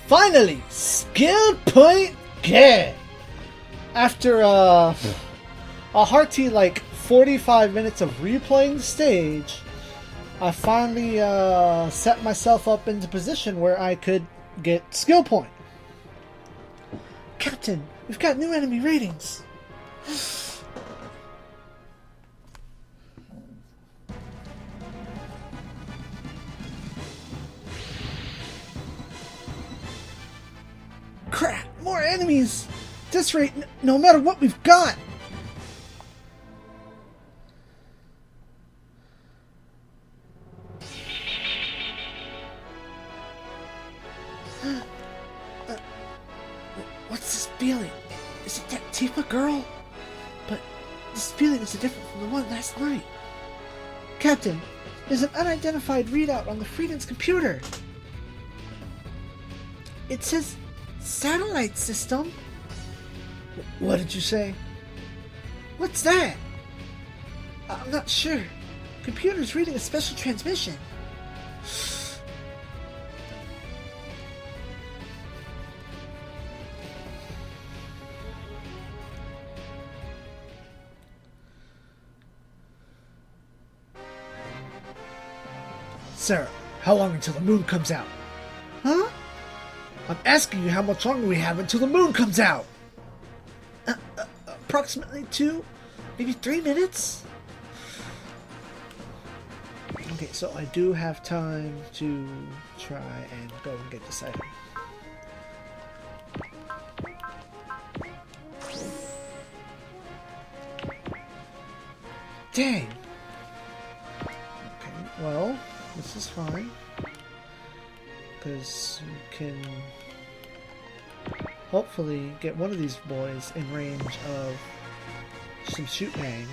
Finally! Skill point get! After a hearty 45 minutes of replaying the stage, I finally set myself up into position where I could get skill point. Captain, we've got new enemy ratings. Crap! More enemies! At this rate, no matter what we've got! What's this feeling? Is it that Tifa girl? But this feeling is different from the one last night. Captain, there's an unidentified readout on the Freedom's computer. It says satellite system. What did you say? What's that? I'm not sure. Computer's reading a special transmission. Sarah, how long until the moon comes out? Huh? I'm asking you how much longer we have until the moon comes out. Approximately 2, maybe 3 minutes? Okay, so I do have time to try and go and get this item. Dang! Okay, well, this is fine. Because we can hopefully get one of these boys in range of some shoot bang.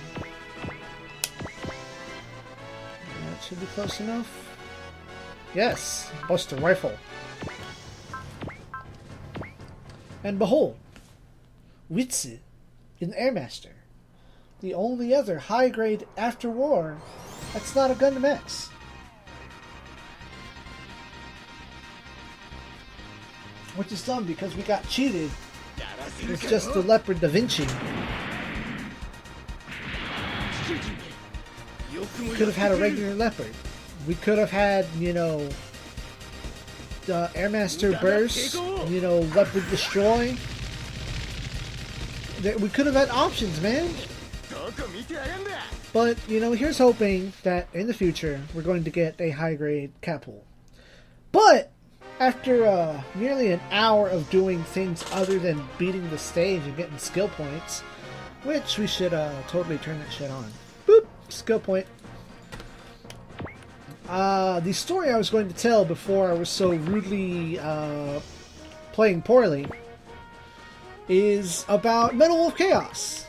That should be close enough. Yes! Buster rifle. And behold, Witsu in Airmaster. The only other high grade after war that's not a Gundam X. Which is dumb because we got cheated. It's just the Leopard Da Vinci. We could have had a regular Leopard. We could have had, the Airmaster Burst, Leopard Destroy. We could have had options, man. But, here's hoping that in the future we're going to get a high-grade Capul. But after nearly an hour of doing things other than beating the stage and getting skill points, which we should totally turn that shit on. Boop! Skill point. The story I was going to tell before I was so rudely playing poorly is about Metal Wolf Chaos.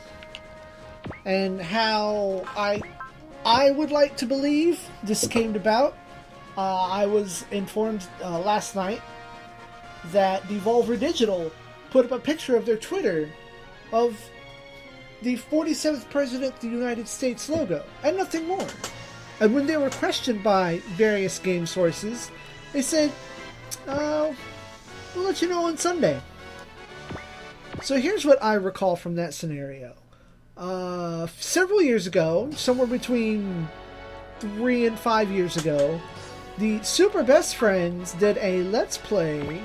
And how I would like to believe this came about. I was informed last night that Devolver Digital put up a picture of their Twitter of the 47th President of the United States logo, and nothing more. And when they were questioned by various game sources, they said, we'll let you know on Sunday. So here's what I recall from that scenario. Several years ago, somewhere between 3 and 5 years ago, the Super Best Friends did a Let's Play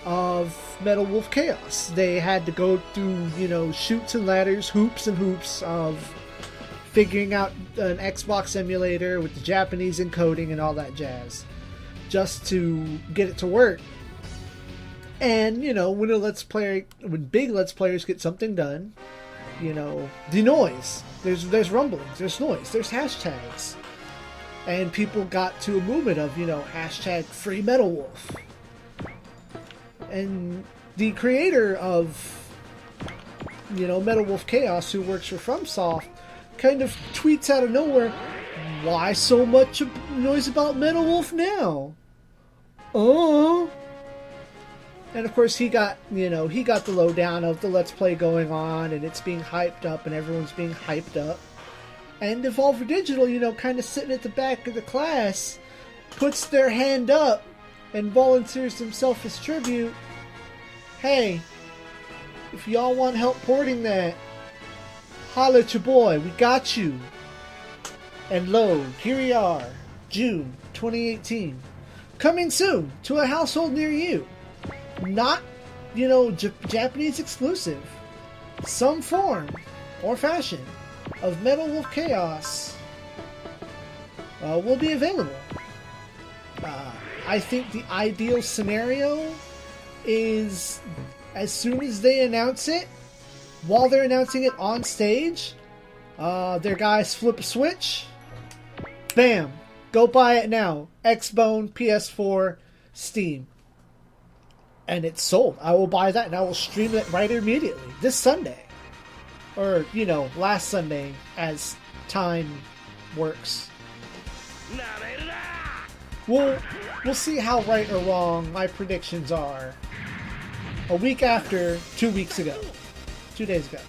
of Metal Wolf Chaos. They had to go through, chutes and ladders, hoops and hoops of figuring out an Xbox emulator with the Japanese encoding and all that jazz, just to get it to work. And, when big Let's Players get something done, the noise. There's rumblings, there's noise, there's hashtags. And people got to a movement of, hashtag Free Metal Wolf. And the creator of, Metal Wolf Chaos, who works for FromSoft, kind of tweets out of nowhere, why so much noise about Metal Wolf now? Oh. And of course he got the lowdown of the Let's Play going on, and it's being hyped up, and everyone's being hyped up. And Devolver Digital, kind of sitting at the back of the class, puts their hand up and volunteers himself as tribute, hey, if y'all want help porting that, holla at your boy, we got you. And lo, here we are, June 2018. Coming soon to a household near you. Not, Japanese exclusive. Some form or fashion of Metal Wolf Chaos will be available. I think the ideal scenario is as soon as they announce it, while they're announcing it on stage, their guys flip a switch, bam, go buy it now. Xbone, PS4, Steam. And it's sold. I will buy that and I will stream it right immediately. This Sunday. Or, last Sunday as time works. We'll see how right or wrong my predictions are. A week after, 2 weeks ago. 2 days ago.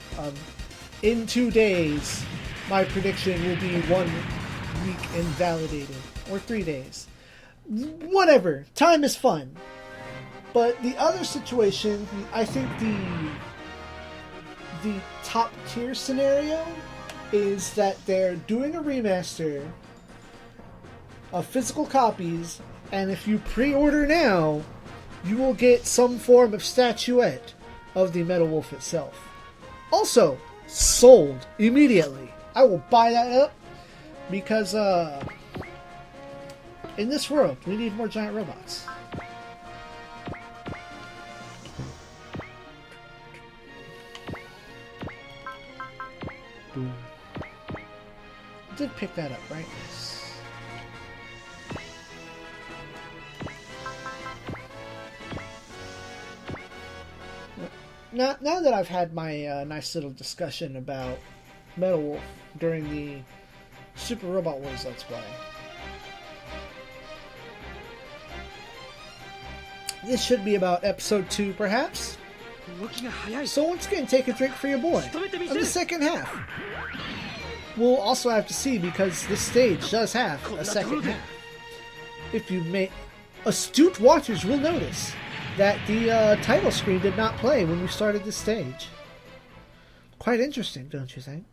In 2 days, my prediction will be 1 week invalidated. Or 3 days. Whatever. Time is fun. But the other situation, I think the top tier scenario is that they're doing a remaster of physical copies, and if you pre-order now, you will get some form of statuette of the Metal Wolf itself. Also, sold immediately. I will buy that up because in this world, we need more giant robots. Boom. Did pick that up, right? Yes. Now that I've had my nice little discussion about Metal Wolf during the Super Robot Wars Let's Play, this should be about episode 2, perhaps. So once again, take a drink for your boy on the second half. We'll also have to see, because this stage does have a second half. If you may, astute watchers will notice that the title screen did not play when we started this stage. Quite interesting, don't you think?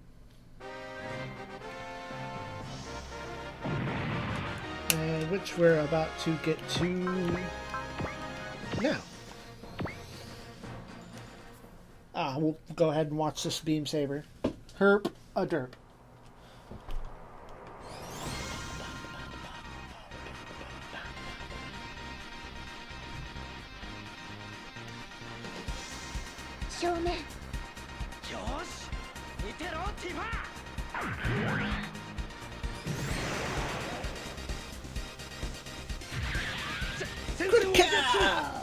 Which we're about to get to now. We'll go ahead and watch this beam saber. Herp a derp. Good cow!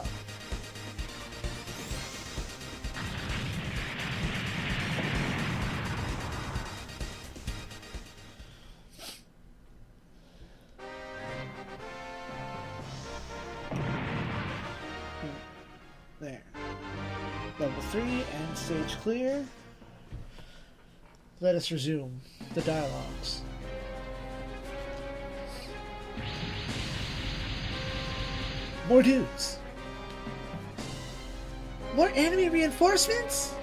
There. Level 3 and stage clear. Let us resume the dialogues. More dudes. More enemy reinforcements?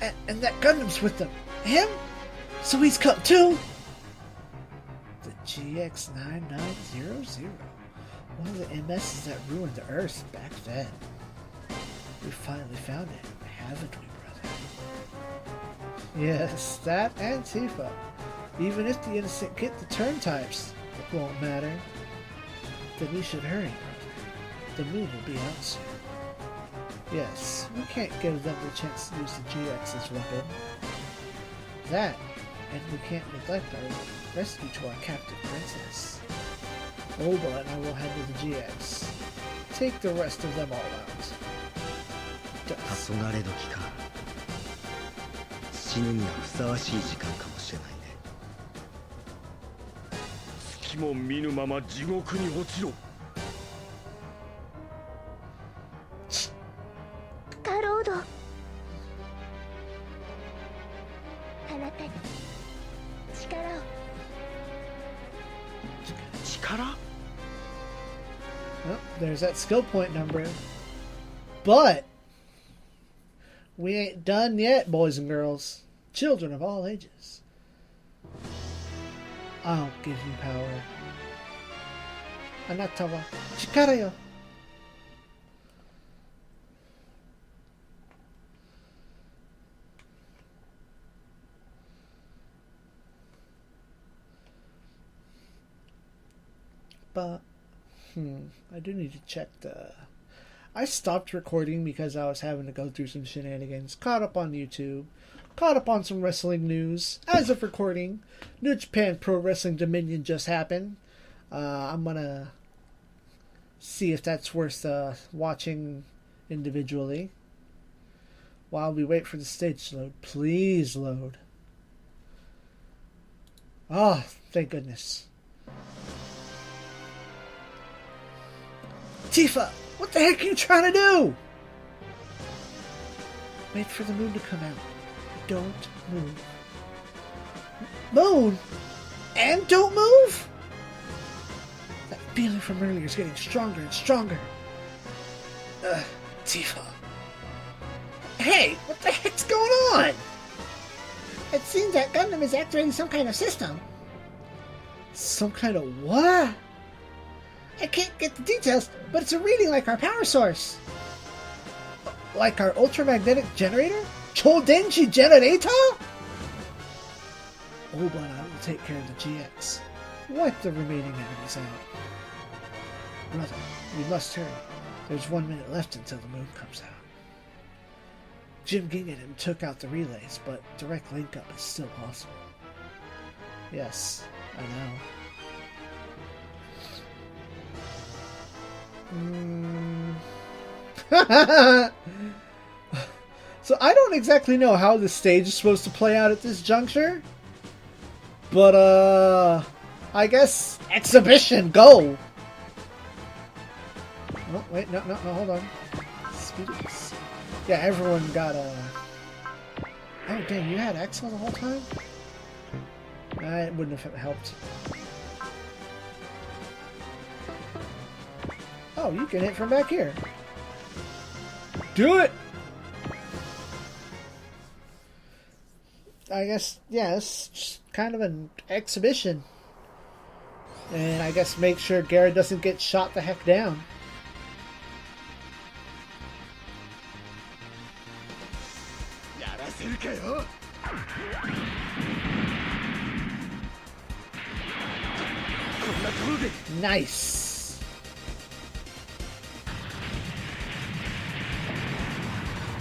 And that Gundam's with them. Him? So he's come too? The GX9900. One of the MSs that ruined the Earth back then. We finally found it, haven't we, brother? Yes, that and Tifa. Even if the innocent get the turn types, it won't matter. Then we should hurry, brother. The move will be out soon. Yes, we can't give them the chance to use the GX as weapon. That, and we can't neglect our rescue to our captive princess. Oba and I will handle the GX. Take the rest of them all out. 黄昏時か。死ぬにはふさわしい時間かもしれないね。隙も見ぬまま地獄に落ちろ。カロード。あなたに力を。力？ Oh, there's that skill point number. But we ain't done yet, boys and girls. Children of all ages. I'll give you power. Anata wa chikara yo. But, I do need to check the... I stopped recording because I was having to go through some shenanigans. Caught up on YouTube. Caught up on some wrestling news. As of recording, New Japan Pro Wrestling Dominion just happened. I'm gonna see if that's worth watching individually. While we wait for the stage to load. Please load. Oh, thank goodness. Tifa, what the heck are you trying to do? Wait for the moon to come out. Don't move. Moon? And don't move? That feeling from earlier is getting stronger and stronger. Tifa. Hey, what the heck's going on? It seems that Gundam is activating some kind of system. Some kind of what? I can't get the details, but it's a reading like our power source. Like our ultramagnetic generator? Chodenji generator? Oh, but I will take care of the GX. Wipe the remaining enemies out. Brother, we must hurry. There's 1 minute left until the moon comes out. Jim Gingham took out the relays, but direct link up is still possible. Yes, I know. So I don't exactly know how the stage is supposed to play out at this juncture. But, I guess exhibition, go! Oh, wait, no, hold on. Speeders. Yeah, everyone got a... Oh, dang, you had Excel the whole time? It wouldn't have helped. Oh, you can hit from back here. Do it! I guess, yeah, it's just kind of an exhibition. And I guess make sure Garrett doesn't get shot the heck down. Nice.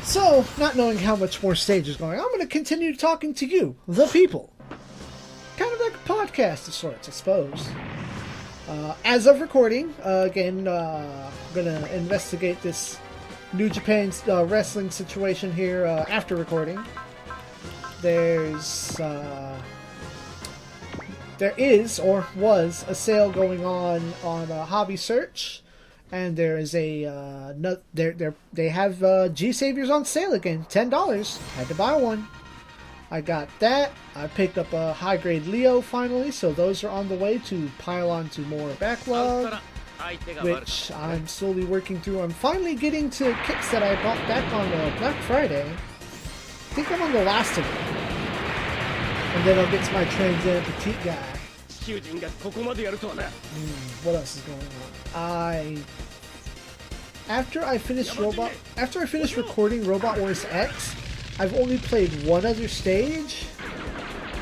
So, not knowing how much more stage is going, I'm going to continue talking to you, the people. Kind of like a podcast of sorts, I suppose. As of recording, again, going to investigate this New Japan's wrestling situation here after recording. There is or was a sale going on Hobby Search, and there is a they have G Saviors on sale again, $10. Had to buy one. I got that. I picked up a high grade Leo finally, so those are on the way to pile onto more backlog, which I'm slowly working through. I'm finally getting to kits that I bought back on Black Friday. I think I'm on the last of them. And then I'll get to my Trans Am Petite guy. What else is going on? After I finished recording Robot Wars X, I've only played one other stage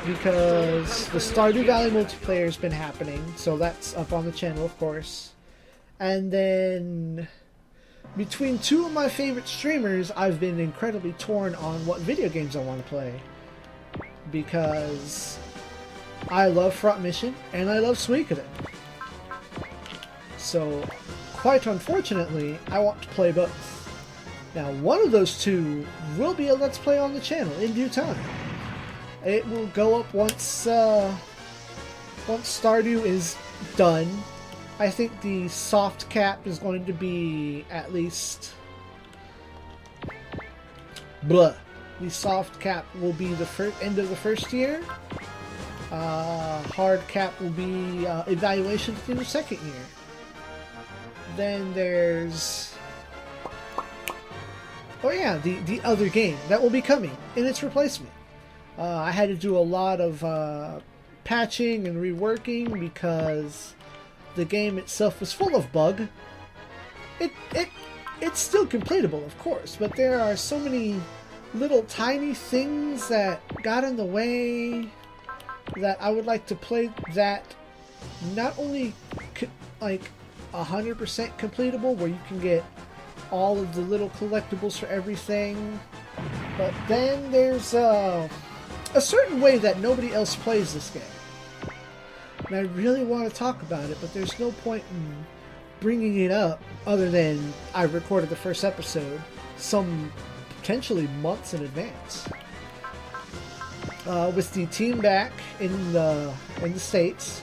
because the Stardew Valley multiplayer has been happening, so that's up on the channel, of course. And then between two of my favorite streamers, I've been incredibly torn on what video games I want to play. Because I love Front Mission and I love Suikoden. So, quite unfortunately, I want to play both. Now, one of those two will be a Let's Play on the channel in due time. It will go up once Stardew is done. I think the soft cap is going to be at least... Blah. The soft cap will be the end of the first year. Hard cap will be evaluation in the second year. Then there's... Oh yeah, the other game that will be coming in its replacement. I had to do a lot of patching and reworking because the game itself was full of bug. It's still completable, of course, but there are so many little tiny things that got in the way that I would like to play that not only like 100% completable, where you can get all of the little collectibles for everything, but then there's a certain way that nobody else plays this game. And I really want to talk about it, but there's no point in bringing it up other than I recorded the first episode some potentially months in advance. With the team back in the States,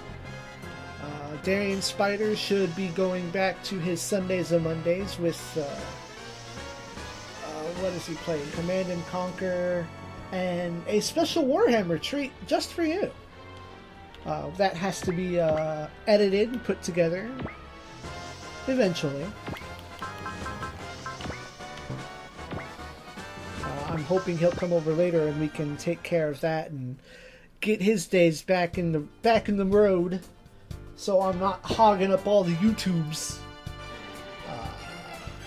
Darian Spider should be going back to his Sundays and Mondays with what is he playing? Command and Conquer and a special Warhammer treat just for you. That has to be edited and put together eventually. I'm hoping he'll come over later and we can take care of that and get his days back in the road, so I'm not hogging up all the YouTubes.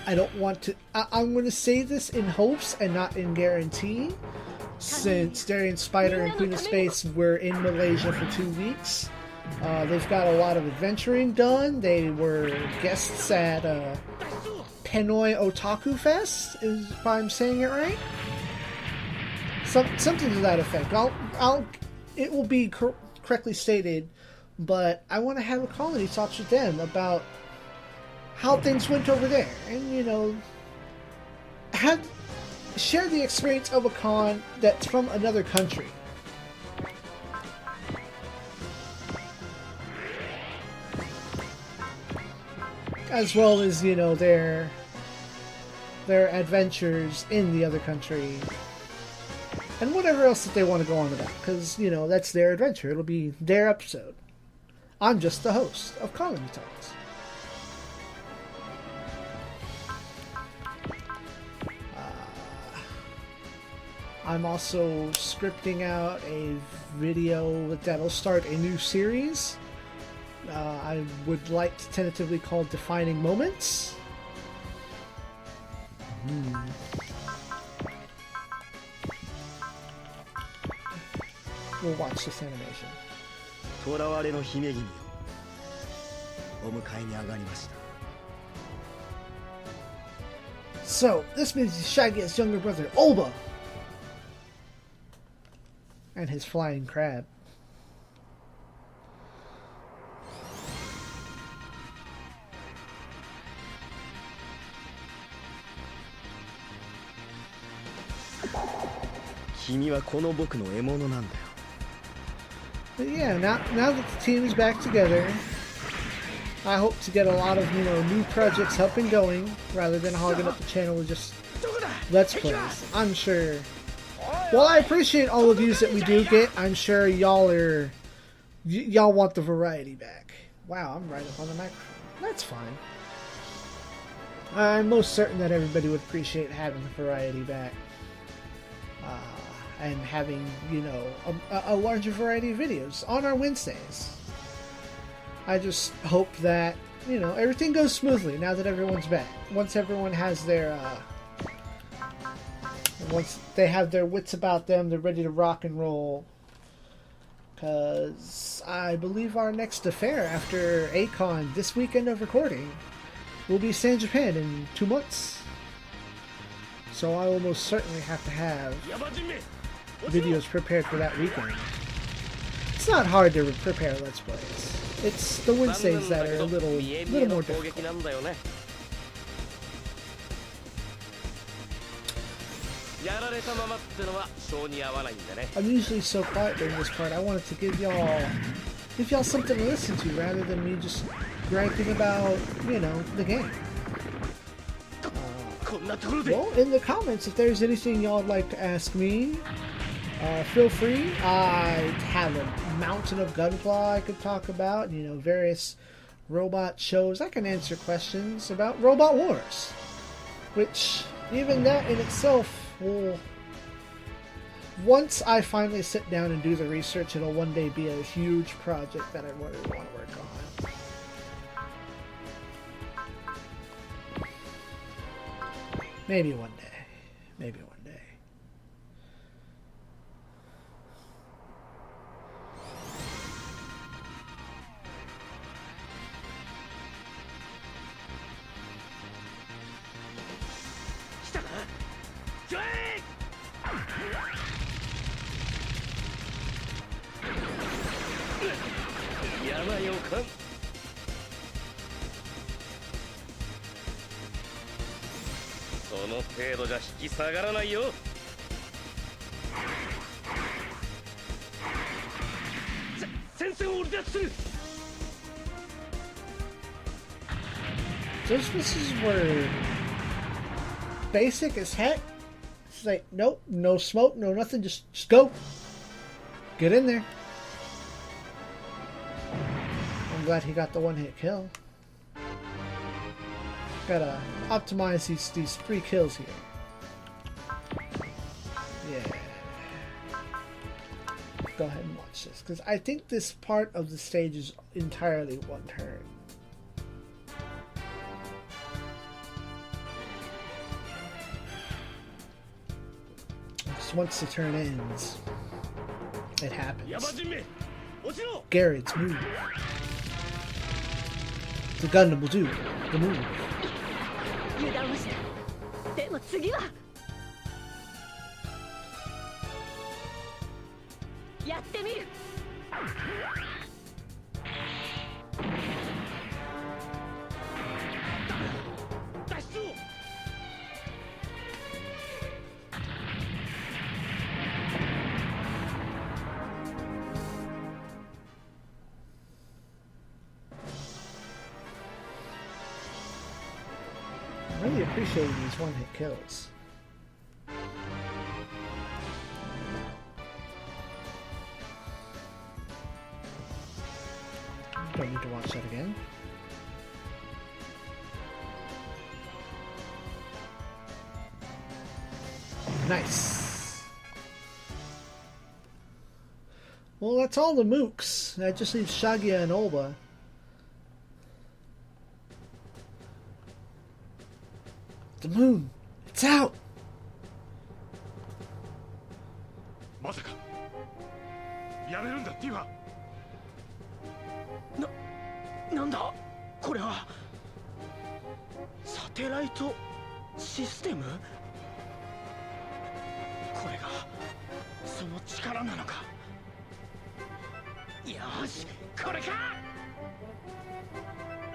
I don't want to. I'm going to say this in hopes and not in guarantee, since Darian Spider and Queen of Space were in Malaysia for 2 weeks. They've got a lot of adventuring done. They were guests at Pinoy Otaku Fest, if I'm saying it right. Something to that effect. It will be correctly stated, but I want to have a colony talks with them about how things went over there, and share the experience of a con that's from another country. As well as, their adventures in the other country. And whatever else that they want to go on about. Because, that's their adventure. It'll be their episode. I'm just the host of Colony Talks. I'm also scripting out a video that'll start a new series. I would like to tentatively call Defining Moments. We'll watch this animation. 囚われの姫君をお迎えに上がりました。 So, this means Shaggy's younger brother, Olba, and his flying crab. But yeah, now that the team's back together, I hope to get a lot of new projects up and going rather than hogging up the channel with just Let's Plays. I'm sure. Well, I appreciate all of these that we do get. I'm sure y'all want the variety back. Wow, I'm right up on the microphone. That's fine. I'm most certain that everybody would appreciate having the variety back. And having, a larger variety of videos on our Wednesdays. I just hope that, everything goes smoothly now that everyone's back. Once everyone has their, once they have their wits about them, they're ready to rock and roll. Because I believe our next affair after A-Con this weekend of recording will be San Japan in 2 months. So I will most certainly have to have videos prepared for that weekend. It's not hard to prepare Let's Plays. It's the Wednesdays that are a little more difficult. I'm usually so quiet during this part. I wanted to give y'all something to listen to rather than me just griping about, the game. Well, in the comments, if there's anything y'all would like to ask me, feel free. I have a mountain of Gunpla I could talk about, various robot shows, I can answer questions about Robot Wars. Which, even that in itself will... Once I finally sit down and do the research, it'll one day be a huge project that I really want to work on. Maybe one day. Maybe one day. This is where basic as heck. It's like, nope, no smoke, no nothing, just go. Get in there. I'm glad he got the one-hit kill. Gotta optimize these 3 kills here. Yeah. Go ahead and watch this, because I think this part of the stage is entirely one turn. Just once the turn ends, it happens. Garrett's move. The Gundam will do the move. 油断はした。でも次はやってみる。脱出を。I'm really appreciating these one-hit kills. Don't need to watch that again. Nice. Well, that's all the mooks. That just leaves Shagia and Olba. The moon! It's out! まさかやめるんだって今なんだこれはサテライトシステムこれがその力なのかよしこれか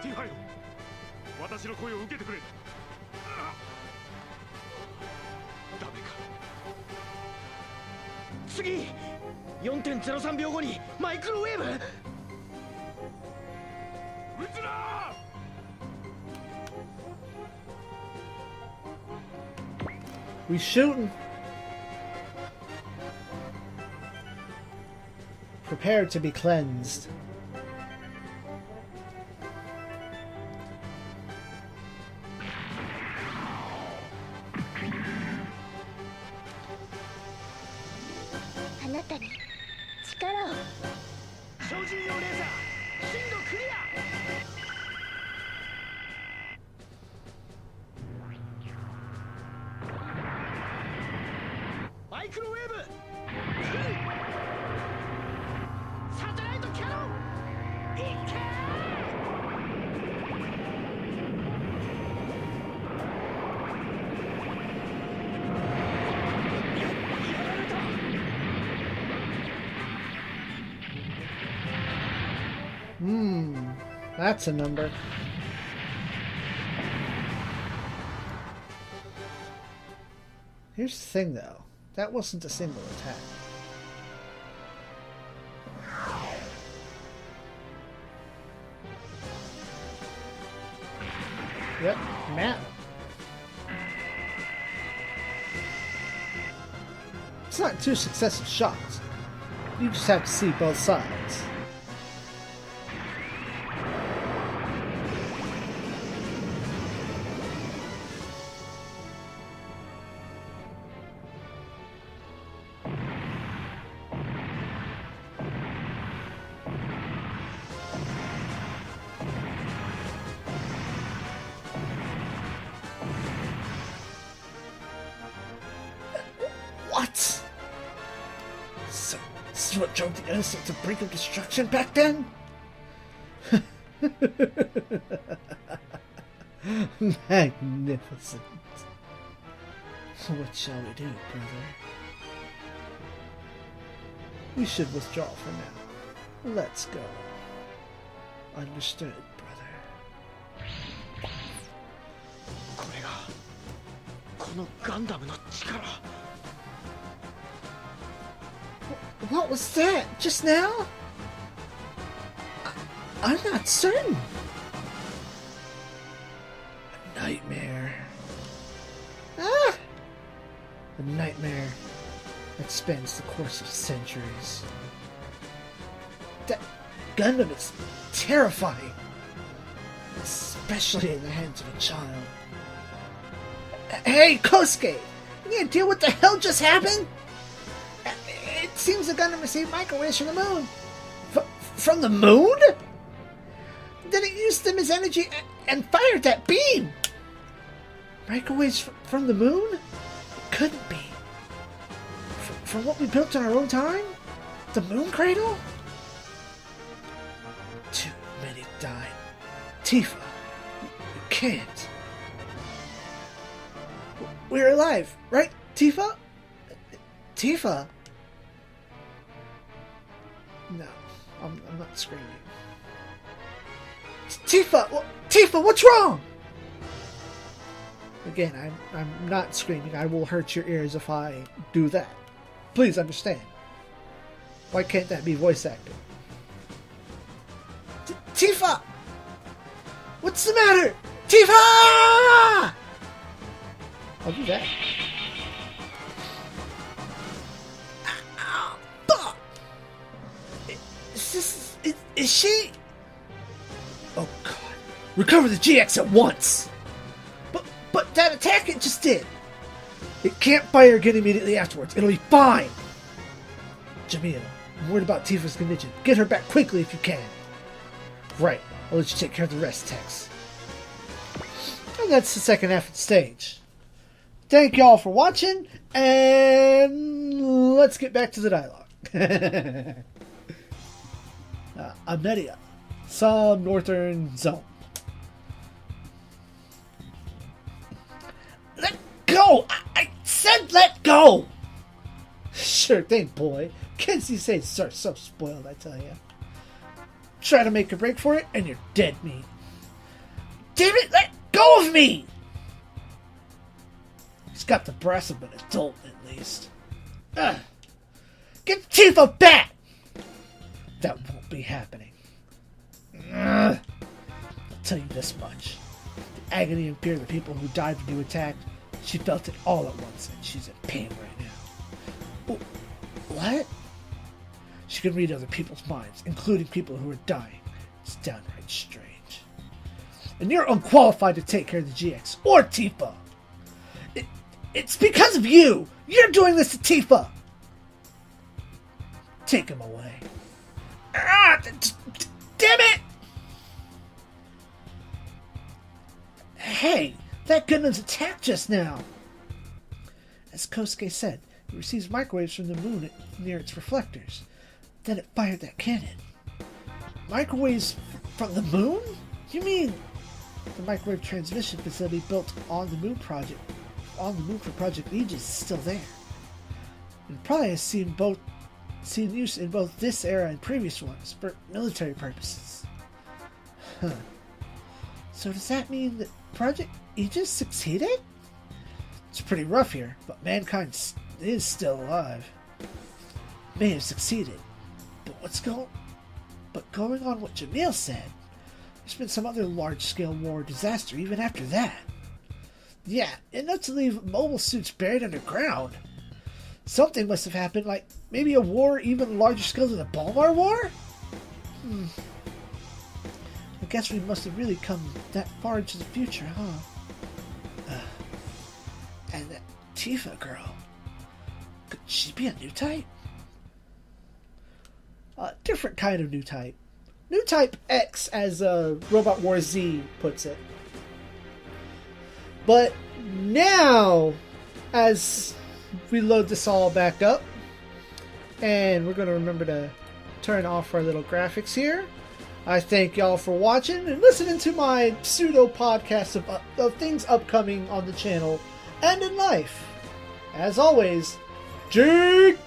ティファイオ私の声を受けてくれダメか次 4.03 秒後にマイクロウェーブ撃つな We shooting. Prepare to be cleansed. That's a number. Here's the thing, though. That wasn't a single attack. Yep, map. It's not 2 successive shots. You just have to see both sides. That's what drove the innocent to the brink of destruction back then? Magnificent. What shall we do, brother? We should withdraw for now. Let's go. Understood, brother. これがこのガンダムの力。 What was that just now? I'm not certain. A nightmare. Ah! A nightmare that spans the course of centuries. That Gundam is terrifying, especially in the hands of a child. Hey, Kosuke! You can't deal with what the hell just happened? It seems the Gundam received microwaves from the moon. From the moon? Then it used them as energy and fired that beam. Microwaves from the moon? It couldn't be. From what we built in our own time? The moon cradle? Too many died. Tifa, you can't. We're alive, right, Tifa? Tifa? No, I'm not screaming. Tifa! Tifa, what's wrong? Again, I'm not screaming. I will hurt your ears if I do that. Please understand. Why can't that be voice acting? Tifa! What's the matter? Tifa! I'll do that. Is she? Oh God! Recover the GX at once. But that attack it just did. It can't fire again immediately afterwards. It'll be fine. Jamil, I'm worried about Tifa's condition. Get her back quickly if you can. Right. I'll let you take care of the rest, Tex. And that's the second half of the stage. Thank y'all for watching, and let's get back to the dialogue. Amnedia, some northern zone. Let go! I said let go! Sure thing, boy. Kids these days are so spoiled, I tell you. Try to make a break for it, and you're dead meat. Damn it, let go of me! He's got the brass of an adult, at least. Get Tifa back! That won't be happening. I'll tell you this much. The agony and fear of the people who died when you attacked, she felt it all at once, and she's in pain right now. What? She can read other people's minds, including people who are dying. It's downright strange. And you're unqualified to take care of the GX, or Tifa! It's because of you! You're doing this to Tifa! Take him away. Damn it! Hey, that Gundam's attacked just now. As Kosuke said, it receives microwaves from the moon near its reflectors. Then it fired that cannon. Microwaves from the moon? You mean the microwave transmission facility built on the moon for Project Aegis is still there? It probably has seen use in both this era and previous ones for military purposes. Huh. So does that mean that Project Aegis succeeded? It's pretty rough here, but mankind is still alive. May have succeeded, but going on what Jamil said, there's been some other large-scale war or disaster even after that. Yeah, enough to leave mobile suits buried underground. Something must have happened, like maybe a war even larger scale than the Balmar War? I guess we must have really come that far into the future, huh? And that Tifa girl, could she be a new type? A different kind of new type. New type X, as Robot War Z puts it. But now, as we load this all back up, And we're going to remember to turn off our little graphics here. I thank y'all for watching and listening to my pseudo podcast of things upcoming on the channel and in life. As always, ZEON!